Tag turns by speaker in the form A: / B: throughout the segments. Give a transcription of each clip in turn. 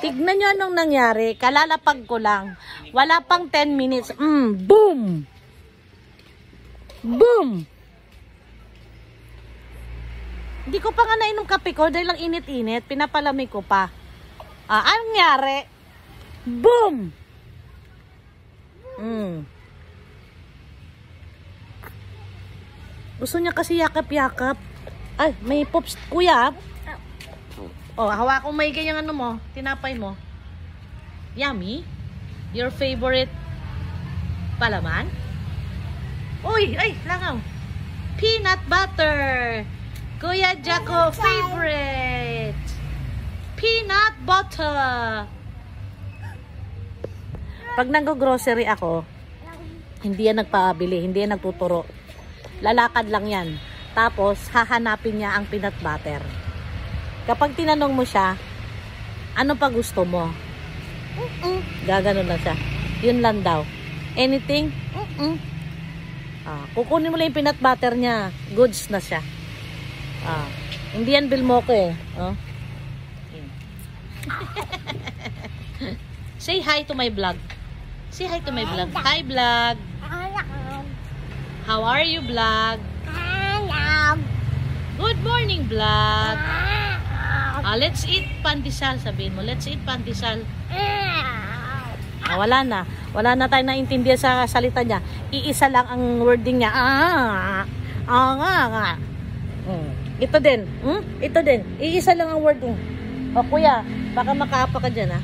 A: Tignan nyo anong nangyari. Kalalapag ko lang. Wala pang 10 minutes. Boom! Boom! Hindi ko pa nga nainom kape ko dahil lang init-init. Pinapalamig ko pa. Anong nangyari? Boom! Gusto niya kasi yakap-yakap. Ay, may pops. Kuya. Oh, hawak ko may ganyang ano mo. Tinapay mo. Yummy. Your favorite palaman? Uy, ay, langaw. Peanut butter. Kuya Jacko favorite. Peanut butter. Pag nag-grocery ako, hindi yan nagpabili, hindi yan nagtuturo. Lalakad lang yan. Tapos, hahanapin niya ang peanut butter. Kapag tinanong mo siya, ano pa gusto mo? Gaganon lang siya. Yun lang daw. Anything? Kukunin mo lang yung peanut butter niya. Goods na siya. Hindi yan bilmo ko eh. Say hi to my vlog. Say hi to my vlog. Hi vlog. How are you vlog? Good morning vlog. Let's eat pandesal. Sabihin mo, let's eat pandesal. Wala na. Wala na tayo naintindihan sa salita niya. Iisa lang ang wording niya. Ito din. Ito din. Iisa lang ang wording. O kuya, baka makaapa ka dyan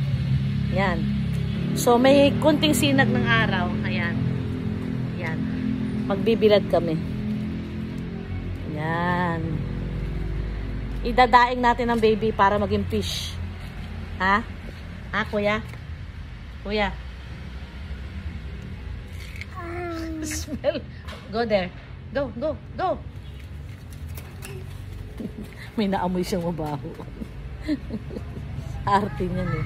A: Yan. So may kunting sinag ng araw. Ayan. Yan. Magbibilad kami. Yan. Idadaing natin ang baby para maging fish. Ha? Kuya? Kuya? Smell. Go there. Go, go, go. May naamoy siyang mabaho. Arte niyan eh.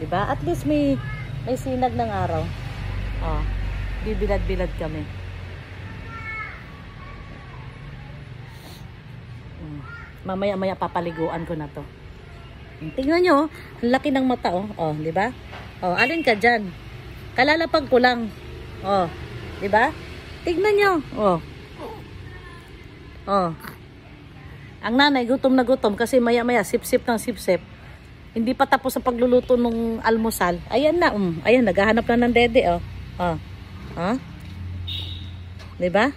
A: Diba? At least may sinag ng araw. Bibilad-bilad kami. Mamaya-maya papaliguan ko na to. Tingnan nyo, ang laki ng mata di ba? Alin ka dyan? Kalalapag ko lang. Di ba? Tingnan nyo. Ang nanay gutom na gutom kasi maya-maya sip-sip ng sip-sip. Hindi pa tapos sa pagluluto ng almusal. Ayan na, ayan, naghahanap na ng dede, Di ba?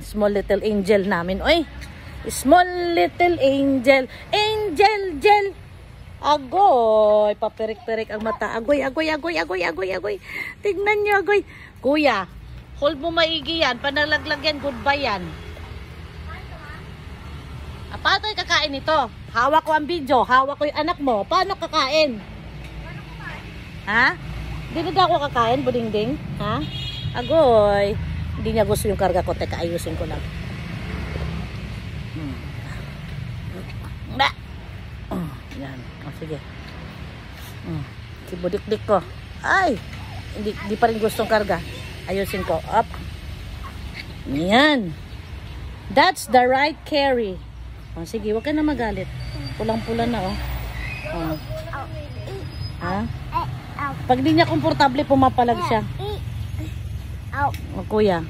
A: Small little angel namin. Oy, small little angel. Angel, gel. Agoy, papirik-pirik ang mata. Agoy, agoy, agoy, agoy, agoy, agoy. Tignan niyo, agoy. Kuya, hold mo maigi yan. Panalaglag yan, goodbye yan. Paano tayo kakain ito? Hawak ko ang video. Hawak ko yung anak mo. Paano kakain? Ha? Hindi na ako kakain, buding-ding? Ha? Agoy. Hindi niya gusto yung karga ko. Teka, ayusin ko lang. Yan. Sige. Si budik-dik ko. Ay! Hindi pa rin gustong karga. Ayusin ko. Up. Yan. That's the right carry. Sige, huwag ka na magalit. Pulang-pula na, Ha? Pag di niya komportable, pumapalag siya. Kuya.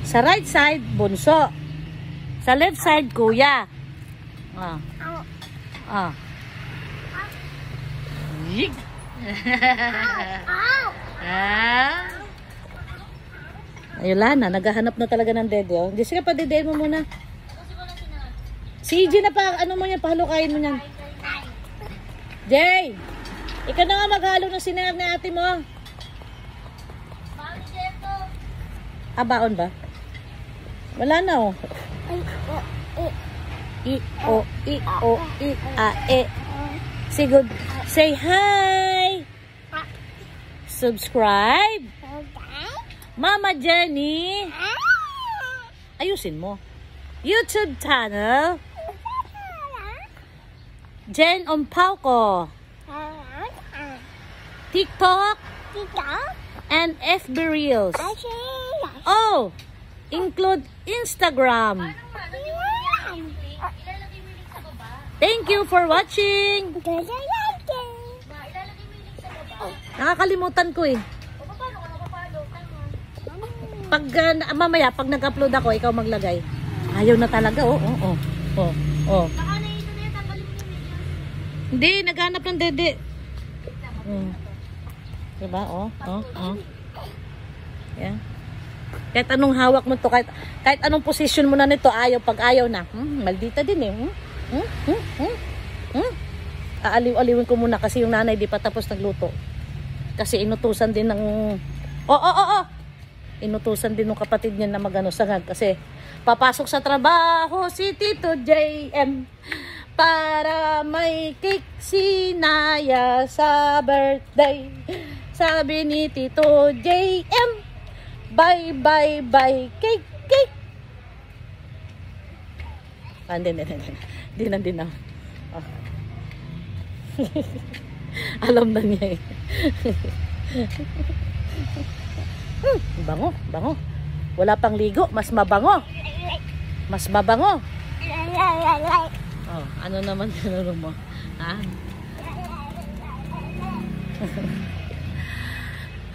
A: Sa right side, bunso. Sa left side, kuya. Yig. Ayun na, naghahanap na talaga ng dede. Jessica, pa-dedein mo muna. Si EJ na pa, ano mo yan, pahalukain mo yan. Jay! Ikaw na nga maghalo ng sinangag na ate mo. Baon ba? Wala na Sigod. Say hi! Subscribe! Mama Jenny! Ayusin mo. YouTube channel. Jen Ompauco. TikTok. And FB Reels. Include Instagram. Thank you for watching. Nakakalimutan ko eh. Pag mamaya, pag nag-upload ako, ikaw maglagay. Ayaw na talaga, oh. Hindi, naghanap ng dede. Diba, oh. Yan. Kahit anong hawak mo to, kahit anong position mo na nito, ayaw, pag ayaw na. Maldita din eh. Aaliw-aliwin ko muna kasi yung nanay di pa tapos nagluto. Kasi inutusan din ng... Inutusan din ng kapatid niya na magano sagad kasi papasok sa trabaho si Tito JM para may cake si Naya sa birthday. Sabi ni Tito JM, bye bye bye cake cake. Hindi na. Oh. Alam na niya eh. Bango. Wala pang ligo, mas mabango. Oh, ano naman tinuro mo? Ha?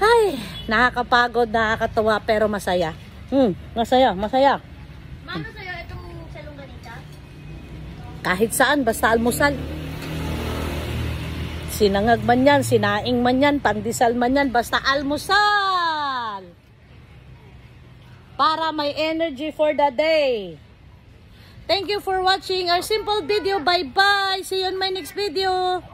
A: Ay, nakakapagod, nakakatawa, pero masaya. Masaya.
B: Mano sa'yo itong salong ganita?
A: Kahit saan, basta almusal. Sinangag man yan, sinaing man yan, pandesal man yan, basta almusal. Para may energy for the day. Thank you for watching our simple video. Bye-bye. See you on my next video.